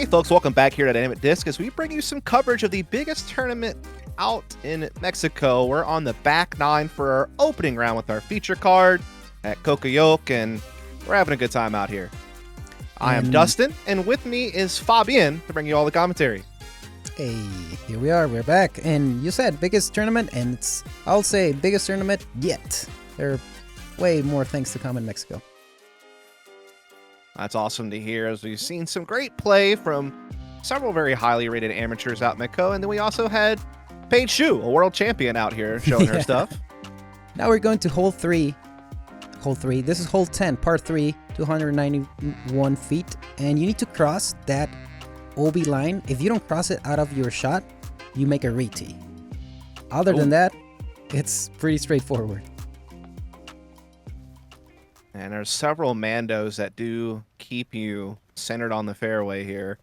folks, welcome back here to Dynamic Disc as we bring you some coverage of the biggest tournament out in Mexico. We're on the back nine for our opening round with our feature card at Cocoyoc, and we're having a good time out here. I am Dustin, and with me is Fabian to bring you all the commentary. Hey, here we are, we're back. And you said biggest tournament, and it's, I'll say, biggest tournament yet. There are way more things to come in Mexico. That's awesome to hear, as we've seen some great play from several very highly rated amateurs out in Mexico, and then we also had Paige Shue, a world champion, out here showing her stuff. Now we're going to hole 3. This is hole 10, par 3, 291 feet, and you need to cross that OB line. If you don't cross it out of your shot, you make a re-tee. Other than that, it's pretty straightforward. And there's several Mandos that do keep you centered on the fairway here.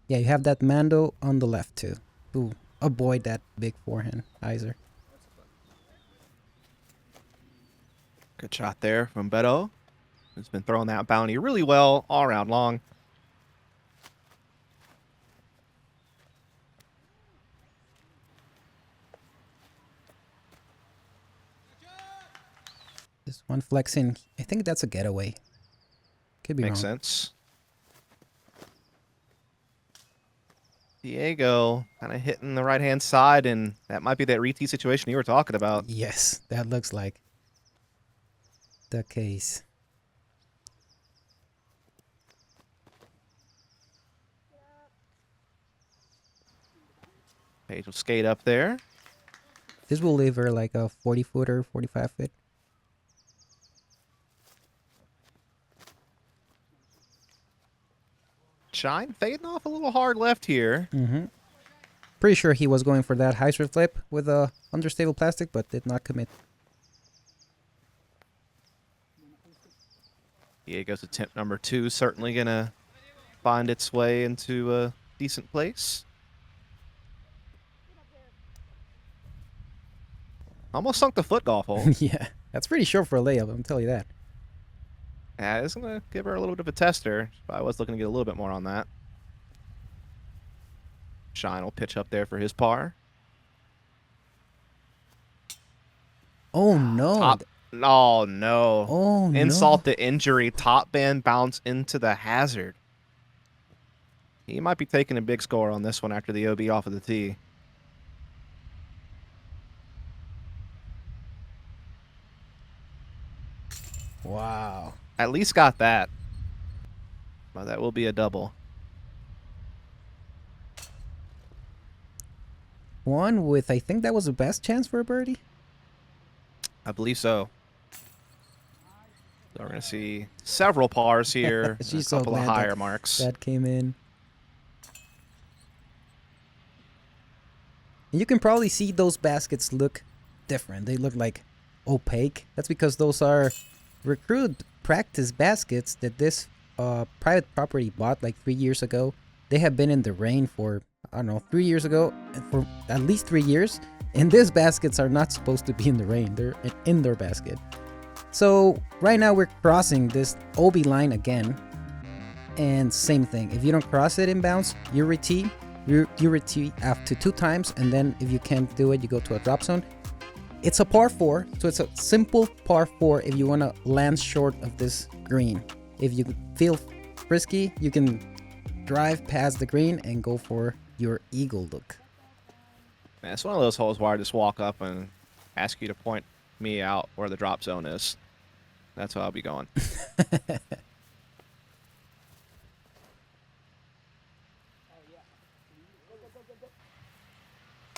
Yeah, you have that Mando on the left too, to avoid that big forehand hyzer. Good shot there from Beto, who's been throwing that bounty really well all around long. This one flexing, I think that's a getaway. Could be Makes wrong. sense. Diego kind of hitting the right-hand side, and that might be that re-tee situation you were talking about. Yes, that looks like the case. Paige will skate up there. This will leave her like a 40-footer, 45-foot. Shine fading off a little hard left here. Pretty sure he was going for that hyzer flip with a understable plastic, but did not commit. Diego's attempt number 2 certainly gonna find its way into a decent place. Almost sunk the foot golf hole. Yeah, that's pretty short for a layup, I'm telling you that. Yeah, it's gonna give her a little bit of a tester. I was looking to get a little bit more on that. Shine will pitch up there for his par. Oh no. Oh no. Oh no. Insult to injury. Top band bounce into the hazard. He might be taking a big score on this one after the OB off of the tee. Wow. At least got that. Well, that will be a double. One with, I think that was the best chance for a birdie. I believe so. So we're going to see several pars here. She's a couple so of glad higher marks. That came in. And you can probably see those baskets look different. They look like opaque. That's because those are recruit practice baskets that this private property bought like 3 years ago. They have been in the rain for, I don't know, 3 years ago, and for at least 3 years. And these baskets are not supposed to be in the rain. They're an indoor basket. So right now we're crossing this OB line again. And same thing. If you don't cross it in bounds, you re-tee. You re-tee after 2 times. And then if you can't do it, you go to a drop zone. It's a par 4, so it's a simple par 4 if you want to land short of this green. If you feel frisky, you can drive past the green and go for your eagle look. Man, it's one of those holes where I just walk up and ask you to point me out where the drop zone is. That's how I'll be going.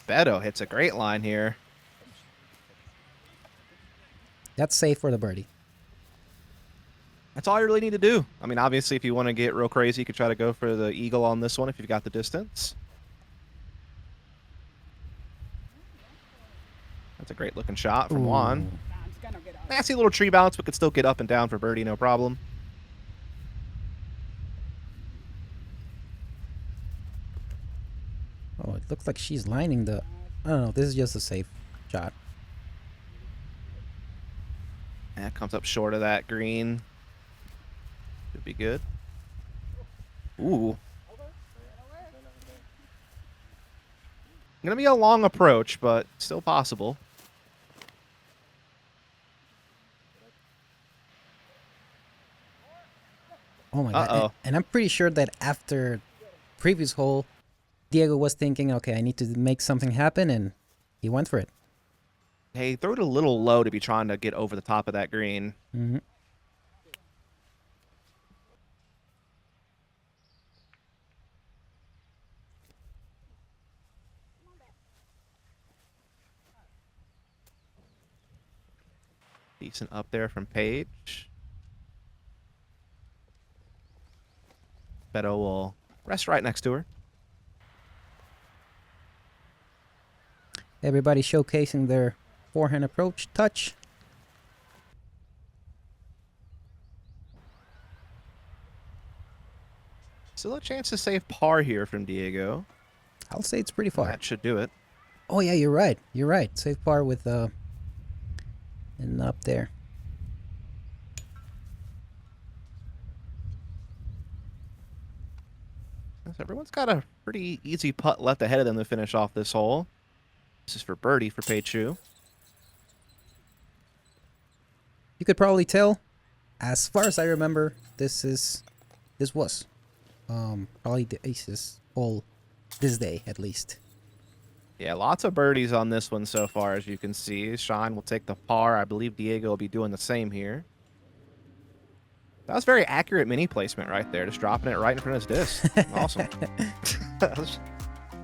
Beto hits a great line here. That's safe for the birdie. That's all you really need to do. I mean, obviously, if you want to get real crazy, you could try to go for the eagle on this one if you've got the distance. That's a great looking shot from Juan. Nasty little tree bounce, but could still get up and down for birdie, no problem. Oh, it looks like she's lining the... I don't know, this is just a safe shot. That comes up short of that green. Should be good. Ooh. Gonna be a long approach, but still possible. Oh my god. And I'm pretty sure that after previous hole, Diego was thinking, okay, I need to make something happen, and he went for it. Hey, throw it a little low to be trying to get over the top of that green. Mm-hmm. Decent up there from Paige. Beto will rest right next to her. Everybody showcasing their forehand approach, touch. Still a chance to save par here from Diego. I'll say it's pretty far. That should do it. Oh yeah, you're right. You're right. Save par with and up there. Everyone's got a pretty easy putt left ahead of them to finish off this hole. This is for birdie for Paige. You could probably tell, as far as I remember, this was probably the aces hole this day at least. Yeah, lots of birdies on this one so far, as you can see. Sean will take the par. I believe Diego will be doing the same here. That was very accurate mini placement right there, just dropping it right in front of his disc. Awesome.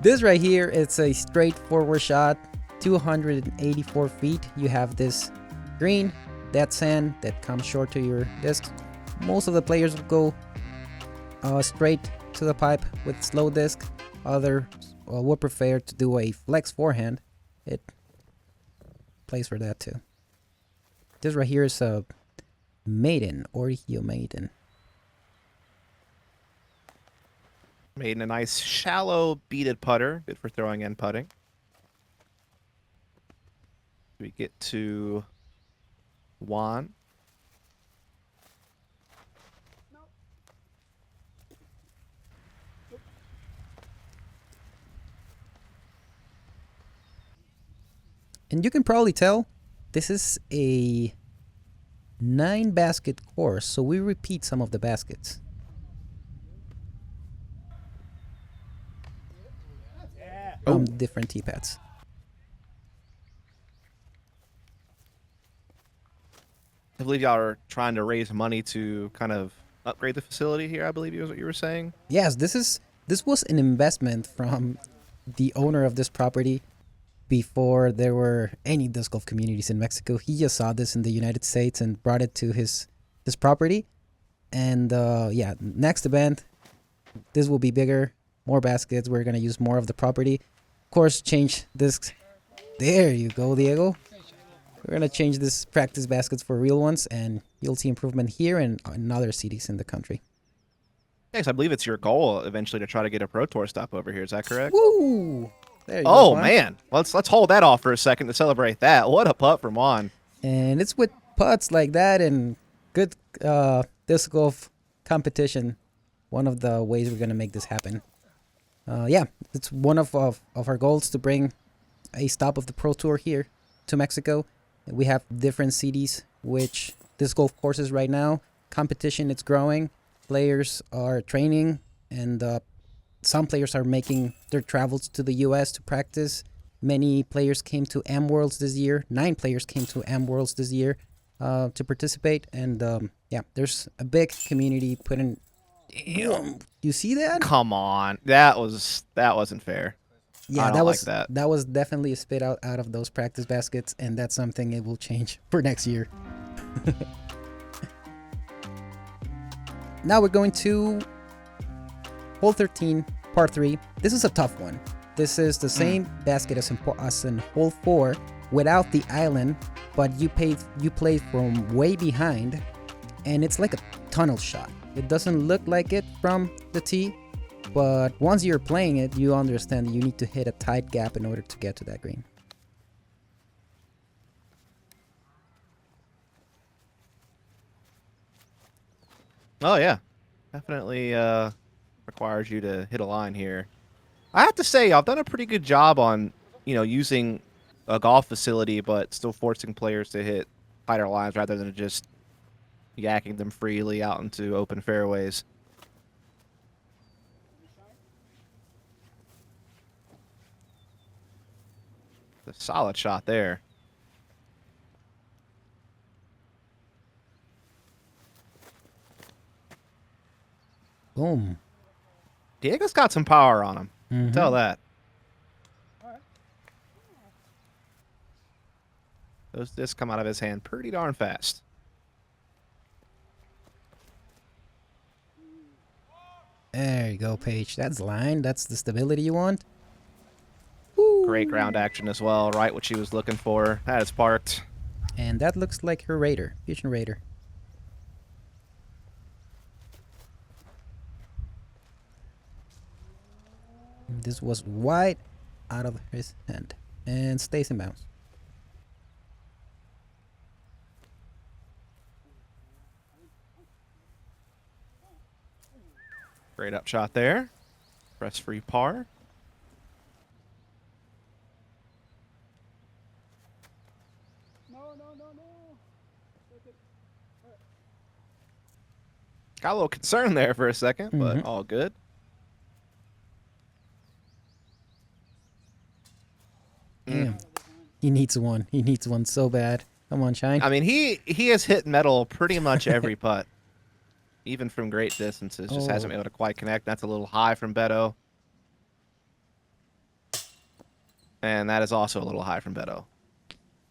This right here, it's a straightforward shot, 284 feet. You have this green, that sand that comes short to your disc. Most of the players will go straight to the pipe with slow disc. Others would prefer to do a flex forehand. It plays for that too. This right here is a maiden, Oreo maiden. Maiden, a nice shallow beaded putter, good for throwing and putting. We get to Juan. And you can probably tell this is a 9-basket course, so we repeat some of the baskets. From different tee pads. I believe y'all are trying to raise money to kind of upgrade the facility here, I believe is what you were saying. Yes, this was an investment from the owner of this property before there were any disc golf communities in Mexico. He just saw this in the United States and brought it to his property. And yeah, next event, this will be bigger, more baskets. We're going to use more of the property. Of course, change discs. There you go, Diego. We're going to change this practice baskets for real ones, and you'll see improvement here and in other cities in the country. Yes, I believe it's your goal eventually to try to get a Pro Tour stop over here. Is that correct? Woo! There you go, Juan. Man. Let's hold that off for a second to celebrate that. What a putt from Juan. And it's with putts like that and good disc golf competition. One of the ways we're going to make this happen. Yeah, it's one of our goals to bring a stop of the Pro Tour here to Mexico. We have different cities which disc golf courses right now. Competition, it's growing. Players are training, and some players are making their travels to the U.S. to practice. Many players came to AM Worlds this year. 9 players came to AM Worlds this year to participate. And yeah, there's a big community putting. Damn, you see that? Come on, that wasn't fair. Yeah, that that was definitely a spit out of those practice baskets, and that's something it will change for next year. Now we're going to hole 13, par 3. This is a tough one. This is the same basket as in hole 4 without the island, but you play from way behind, and it's like a tunnel shot. It doesn't look like it from the tee, but once you're playing it, you understand that you need to hit a tight gap in order to get to that green. Oh, yeah. Definitely requires you to hit a line here. I have to say, I've done a pretty good job on, using a golf facility, but still forcing players to hit tighter lines rather than just yakking them freely out into open fairways. A solid shot there. Boom. Diego's got some power on him. Mm-hmm. Tell that. Those discs come out of his hand pretty darn fast. There you go, Paige. That's the line. That's the stability you want. Great ground action as well. Right what she was looking for. That is parked. And that looks like her Raider. Fusion Raider. This was wide out of his hand. And stays in bounds. Great up shot there. Press free par. Got a little concerned there for a second, but all good. Damn. He needs one. He needs one so bad. Come on, Shine. I mean, he has hit metal pretty much every putt, even from great distances. Just hasn't been able to quite connect. That's a little high from Beto. And that is also a little high from Beto.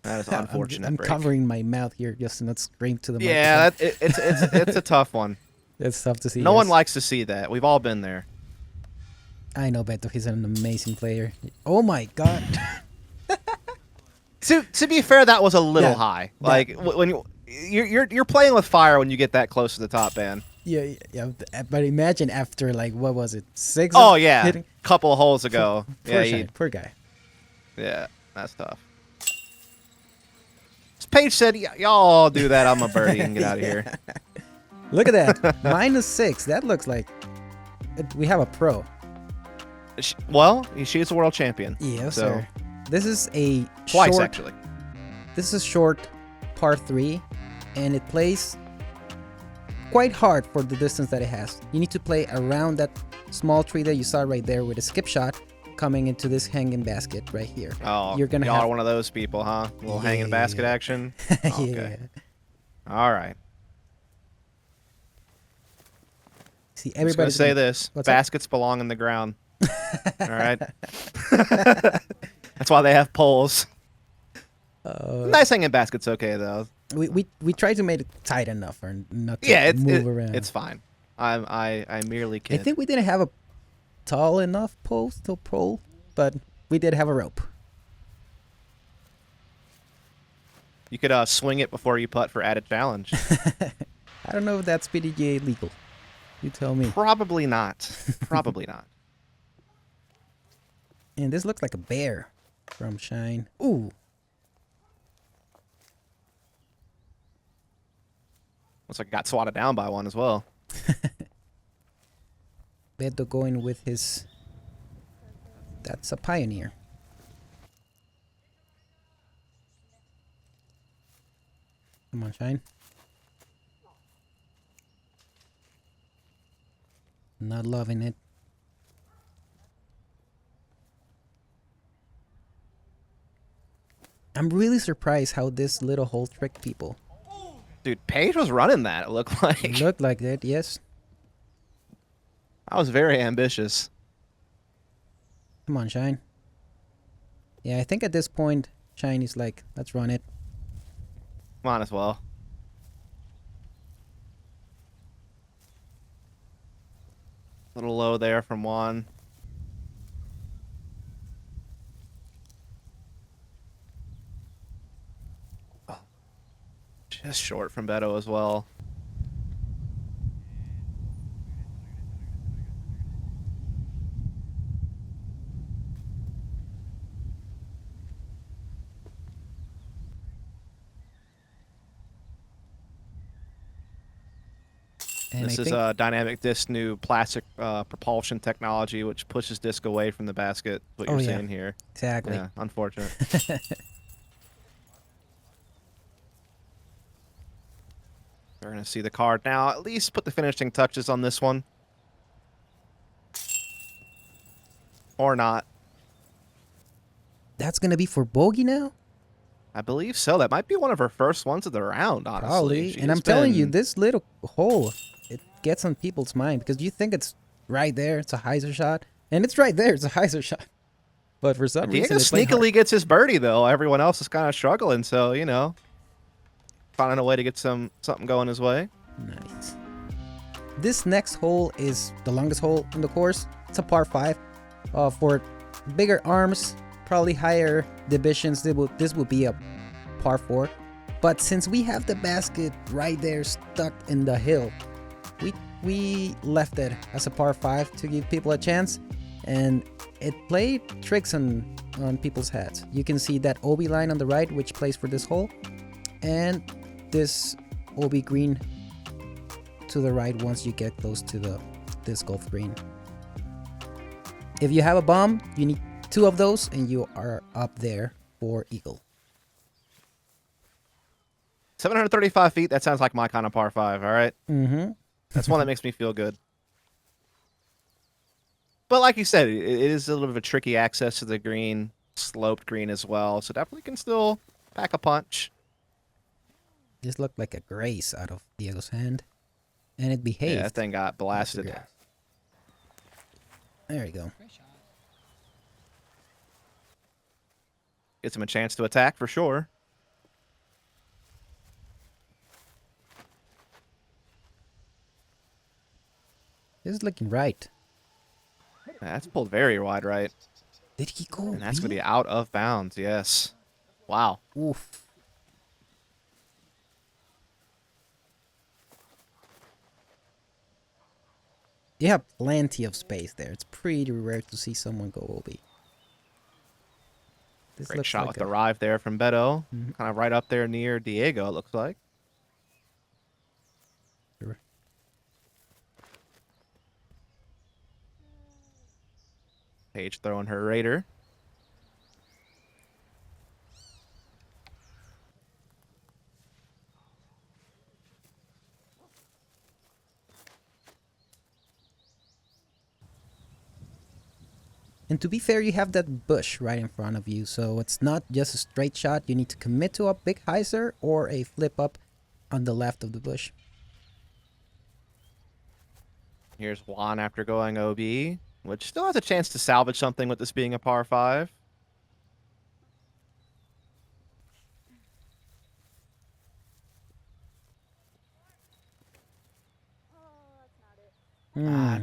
That is unfortunate. I'm covering my mouth here just to not scream to the microphone. Yeah, it's a tough one. That's tough to see. No one likes to see that. We've all been there. I know Beto. He's an amazing player. Oh my god. To be fair, that was a little high. Like when you're playing with fire when you get that close to the top, man. Yeah. But imagine after like what was it, 6? Oh yeah, hitting? Couple of holes ago. Poor guy. Yeah, that's tough. Paige said, "Y'all do that. I'm a birdie and get out of here." Look at that, -6. That looks like we have a pro. Well, she's a world champion. Yes, sir. This is a twice short, actually. This is a short par 3, and it plays quite hard for the distance that it has. You need to play around that small tree that you saw right there with a skip shot coming into this hanging basket right here. Oh, you're gonna y'all have are one of those people, huh? A little hanging basket action. Okay. Yeah. All right. See, everybody's gonna say this: baskets belong in the ground. All right. That's why they have poles. Nice hanging basket's okay though. We try to make it tight enough for not to move around. It's fine. I merely kid. I think we didn't have a tall enough post to pole, but we did have a rope. You could swing it before you putt for added challenge. I don't know if that's PDGA legal. You tell me. Probably not. Probably not. And this looks like a bear from Shine. Ooh. Looks like I got swatted down by one as well. Beto going with his... That's a Pioneer. Come on, Shine. Not loving it. I'm really surprised how this little hole tricked people. Dude, Paige was running that, it looked like. It looked like it, yes. I was very ambitious. Come on, Shine. Yeah, I think at this point, Shine is like, let's run it. Might as well. A little low there from Juan. Just short from Beto as well. And This is a dynamic disc new plastic propulsion technology, which pushes disc away from the basket. What you're seeing here. Exactly. Yeah, unfortunate. We're going to see the card now. At least put the finishing touches on this one. Or not. That's going to be for bogey now? I believe so. That might be one of her first ones of the round, honestly. Probably. And I'm telling you, this little hole, it gets on people's mind because you think it's right there. It's a hyzer shot. And it's right there. It's a hyzer shot. But for some reason, Diego sneakily gets his birdie, though. Everyone else is kind of struggling. So, you know, finding a way to get something going his way. Nice. This next hole is the longest hole in the course. It's a par 5. For bigger arms, probably higher divisions, this would be a par 4. But since we have the basket right there stuck in the hill, we left it as a par 5 to give people a chance, and it played tricks on people's heads. You can see that OB line on the right, which plays for this hole, and this OB green to the right once you get close to this golf green. If you have a bomb, you need 2 of those, and you are up there for eagle. 735 feet. That sounds like my kind of par 5. All right. Mm-hmm. That's one that makes me feel good. But like you said, it is a little bit of a tricky access to the green, sloped green as well. So definitely can still pack a punch. This looked like a grace out of Diego's hand, and it behaved. Yeah, that thing got blasted. There you go. Gives him a chance to attack for sure. This is looking right. That's pulled very wide right. Did he go? And that's going to be out of bounds, yes. Wow. Oof. You have plenty of space there. It's pretty rare to see someone go OB. This Great looks shot like with the rive there from Beto. Kind of right up there near Diego, it looks like. Sure. Paige throwing her Raider. And to be fair, you have that bush right in front of you, so it's not just a straight shot. You need to commit to a big hyzer or a flip up on the left of the bush. Here's Juan after going OB, which still has a chance to salvage something with this being a par 5.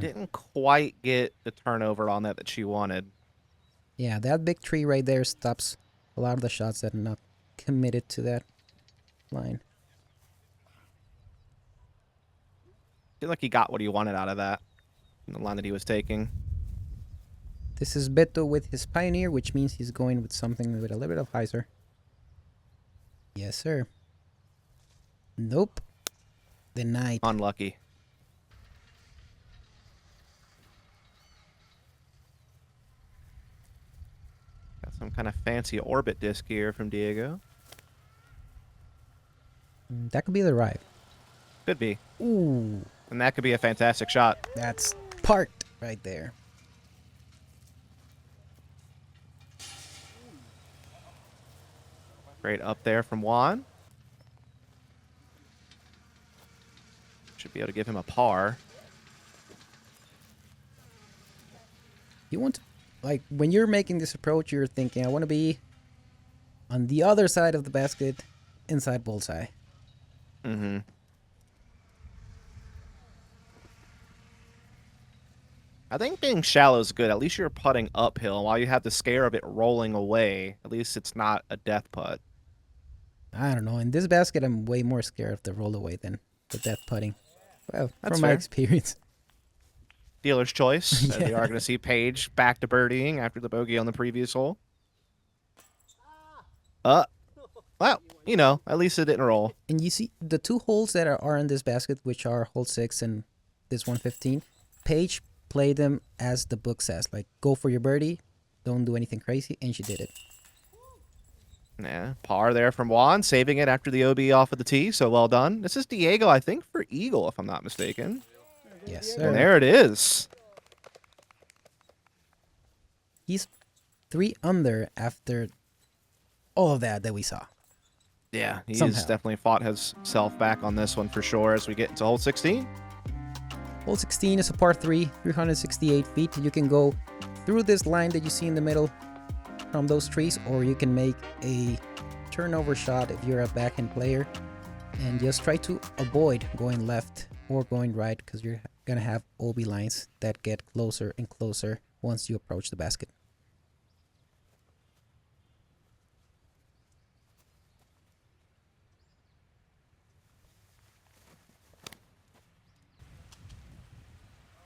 Didn't quite get the turnover on that she wanted. Yeah, that big tree right there stops a lot of the shots that are not committed to that line. I feel like he got what he wanted out of that, the line that he was taking. This is Beto with his Pioneer, which means he's going with something with a little bit of hyzer. Yes, sir. Nope. Denied. Unlucky. Got some kind of fancy orbit disc here from Diego. That could be the right. Could be. Ooh. And that could be a fantastic shot. That's parked right there. Great up there from Juan. Should be able to give him a par. You want to, like, when you're making this approach, you're thinking, I want to be on the other side of the basket, inside bullseye. Mm-hmm. I think being shallow is good. At least you're putting uphill. While you have the scare of it rolling away, at least it's not a death putt. I don't know. In this basket, I'm way more scared of the roll away than the death putting. Well, That's from my fair. experience. Dealer's choice. Yeah. We are going to see Paige back to birdieing after the bogey on the previous hole. Well, you know, at least it didn't roll. And you see the two holes that are in this basket, which are hole 6 and this 115. Paige played them as the book says, like go for your birdie, don't do anything crazy, and she did it. Yeah, par there from Juan, saving it after the OB off of the tee, so well done. This is Diego, I think, for Eagle, if I'm not mistaken. Yes, And sir. there it is. He's 3 under after all of that we saw. Yeah, he's Somehow. definitely fought himself back on this one for sure as we get into hole 16. Hole 16 is a par 3, 368 feet. You can go through this line that you see in the middle from those trees, or you can make a turnover shot if you're a backhand player, and just try to avoid going left or going right, because you're gonna have OB lines that get closer and closer once you approach the basket.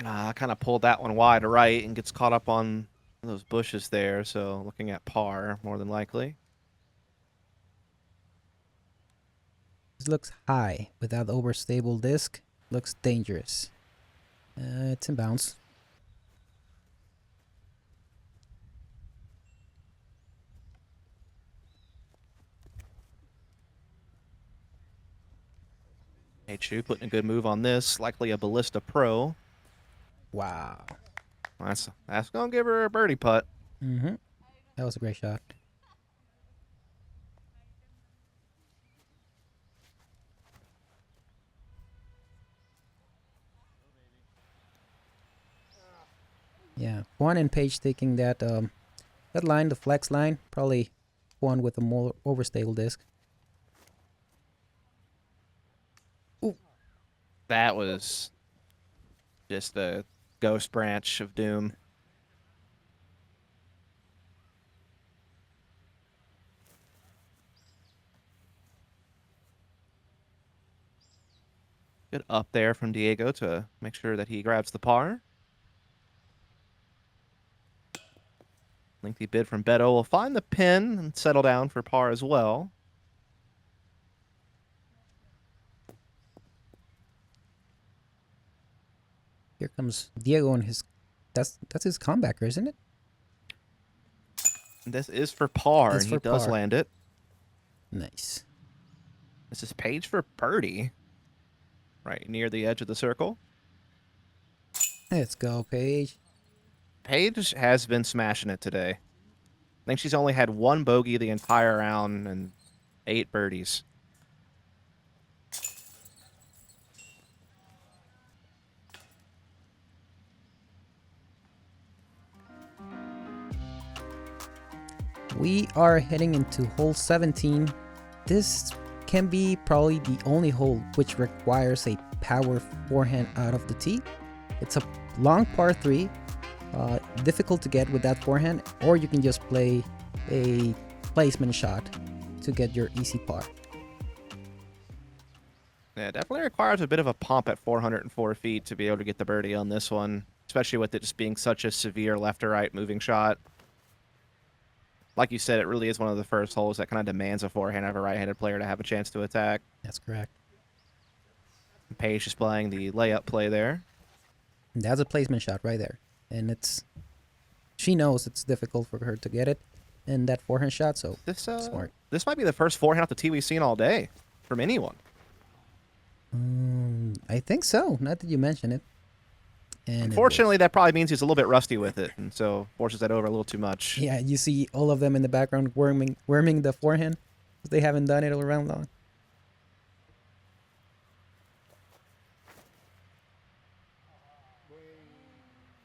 I kind of pulled that one wide right and gets caught up on those bushes there, so looking at par more than likely. This looks high without the overstable disc. Looks dangerous. It's in bounds. Hey, Shue putting a good move on this, likely a Ballista Pro. Wow. That's gonna give her a birdie putt. Mm-hmm. That was a great shot. Yeah, Juan and Paige taking that that line, the flex line, probably Juan with a more overstable disc. Ooh. That was just the ghost branch of doom. Good up there from Diego to make sure that he grabs the par. Lengthy bid from Beto will find the pin and settle down for par as well. Here comes Diego and his that's his comebacker, isn't it? This is for par, It's and he for does par. land it. Nice. This is Paige for birdie. Right near the edge of the circle. Let's go, Paige. Paige has been smashing it today. I think she's only had 1 bogey the entire round and 8 birdies. We are heading into hole 17. This can be probably the only hole which requires a power forehand out of the tee. It's a long par 3, difficult to get with that forehand, or you can just play a placement shot to get your easy par. Yeah, it definitely requires a bit of a pump at 404 feet to be able to get the birdie on this one, especially with it just being such a severe left to right moving shot. Like you said, it really is one of the first holes that kind of demands a forehand of a right-handed player to have a chance to attack. That's correct. Paige is playing the layup play there. And that's a placement shot right there. And she knows it's difficult for her to get it in that forehand shot, so smart. This might be the first forehand off the tee we've seen all day from anyone. I think so, not that you mention it. And Unfortunately, that probably means he's a little bit rusty with it, and so forces that over a little too much. yeah, you see all of them in the background worming the forehand. They haven't done it all around long.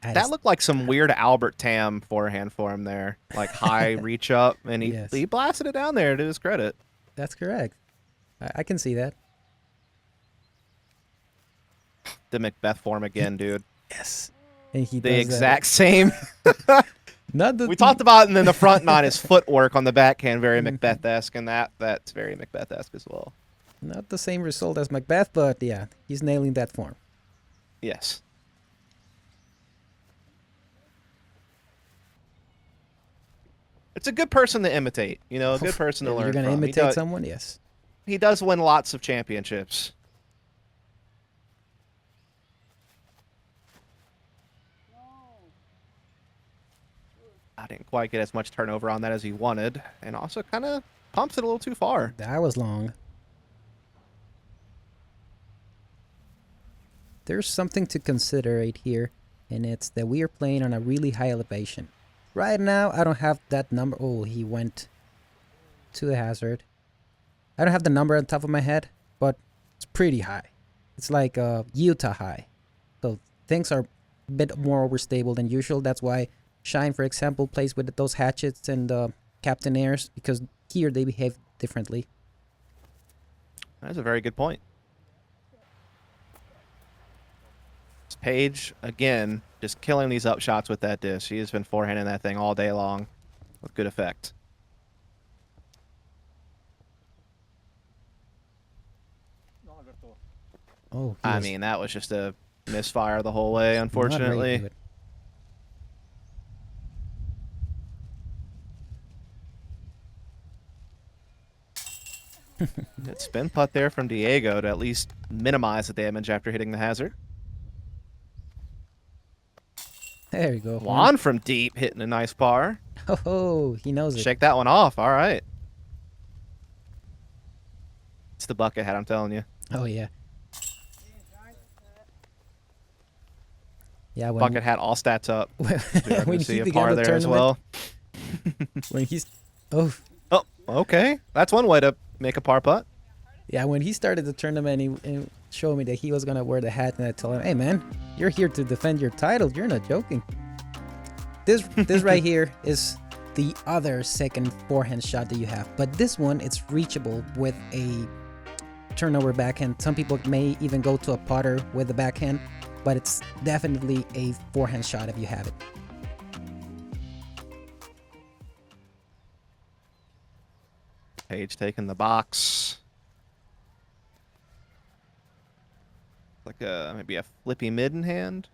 That looked like some weird Albert Tam forehand for him there. Like high reach up, and he blasted it down there to his credit. That's correct. I can see that. The Macbeth form again, dude. Yes. And he the does exact same. Not the We talked about in the front nine his footwork on the backhand, very Macbeth-esque, and that's very Macbeth-esque as well. Not the same result as Macbeth, but yeah, he's nailing that form. Yes. It's a good person to imitate. You know, a good person to If learn you're gonna from. imitate someone, yes. He does win lots of championships. I didn't quite get as much turnover on that as he wanted, and also kind of pumps it a little too far. That was long. There's something to consider right here, and it's that we are playing on a really high elevation. Right now, I don't have that number. Oh, he went to the hazard. I don't have the number on top of my head, but it's pretty high. It's like Utah high. So things are a bit more overstable than usual. That's why Shine, for example, plays with those hatchets and Captain Airs, because here they behave differently. That's a very good point. Paige, again, just killing these up shots with that disc. She has been forehanding that thing all day long with good effect. Oh, I mean, that was just a misfire the whole way, unfortunately. Good spin putt there from Diego to at least minimize the damage after hitting the hazard. There you go. Juan from deep hitting a nice par. Oh, he knows it. Shake that one off. All right. It's the bucket hat, I'm telling you. Oh, yeah. Yeah, bucket hat all stats up. When see he a began par the there tournament, as well. when he's oh okay, that's one way to make a par putt. Yeah, when he started the tournament, he showed me that he was gonna wear the hat, and I told him, "Hey, man, you're here to defend your title. You're not joking." This right here is the other second forehand shot that you have, but this one it's reachable with a turnover backhand. Some people may even go to a putter with the backhand, but it's definitely a forehand shot if you have it. Paige taking the box. Like maybe a flippy mid in hand.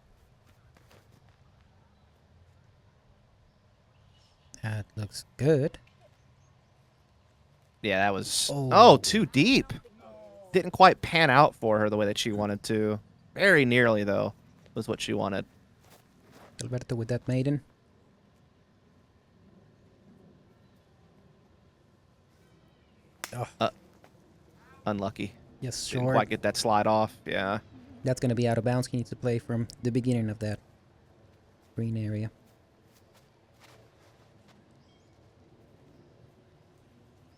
That looks good. Yeah, that was too deep. Didn't quite pan out for her the way that she wanted to. Very nearly, though, was what she wanted. Alberto with that maiden. Oh. Unlucky. Yes, sure. Didn't quite get that slide off. Yeah. That's going to be out of bounds. He needs to play from the beginning of that green area.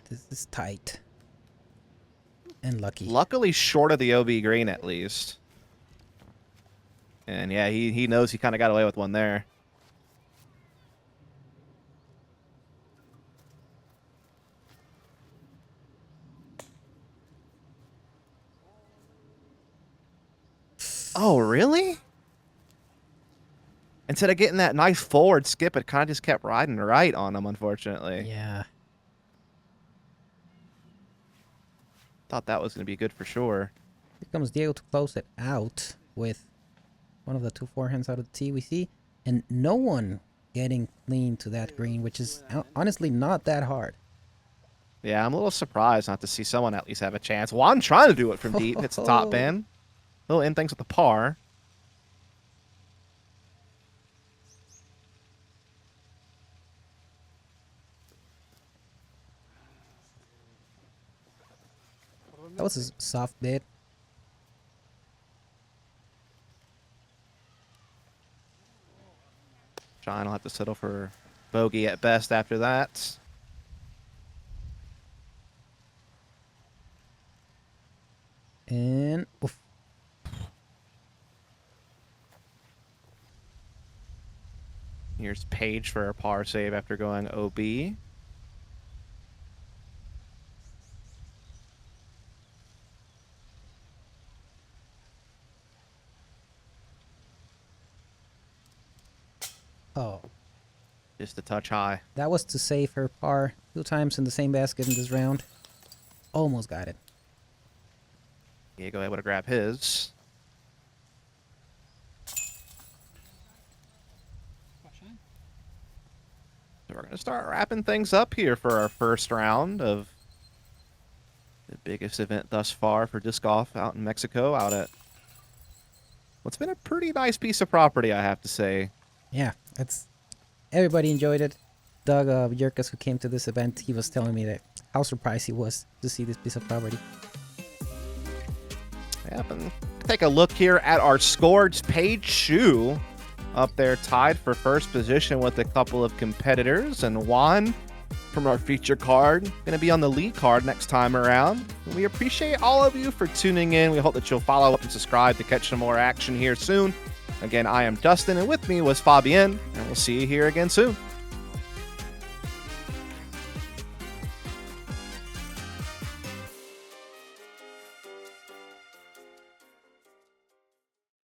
This is tight. And lucky. Luckily short of the OB green, at least. And yeah, he knows he kind of got away with one there. Oh, really? Instead of getting that nice forward skip, it kind of just kept riding right on him, unfortunately. Yeah. Thought that was going to be good for sure. Here comes Diego to close it out with one of the two forehands out of the tee we see. And no one getting clean to that green, which is honestly not that hard. Yeah, I'm a little surprised not to see someone at least have a chance. Juan trying to do it from deep. Hits the top band. Little end things with the par. That was a soft bit. John will have to settle for bogey at best after that. And oof. Here's Paige for a par save after going OB. Oh. Just a touch high. That was to save her par 2 times in the same basket in this round. Almost got it. Diego able to grab his. So we're going to start wrapping things up here for our first round of the biggest event thus far for disc golf out in Mexico, out at what's been a pretty nice piece of property, I have to say. Yeah, everybody enjoyed it. Doug Yerkes, who came to this event, he was telling me that how surprised he was to see this piece of property. Yep, and take a look here at our scores. Paige Shue up there tied for first position with a couple of competitors, and Juan from our feature card going to be on the lead card next time around. And we appreciate all of you for tuning in. We hope that you'll follow up and subscribe to catch some more action here soon. Again, I am Dustin, and with me was Fabian, and we'll see you here again soon.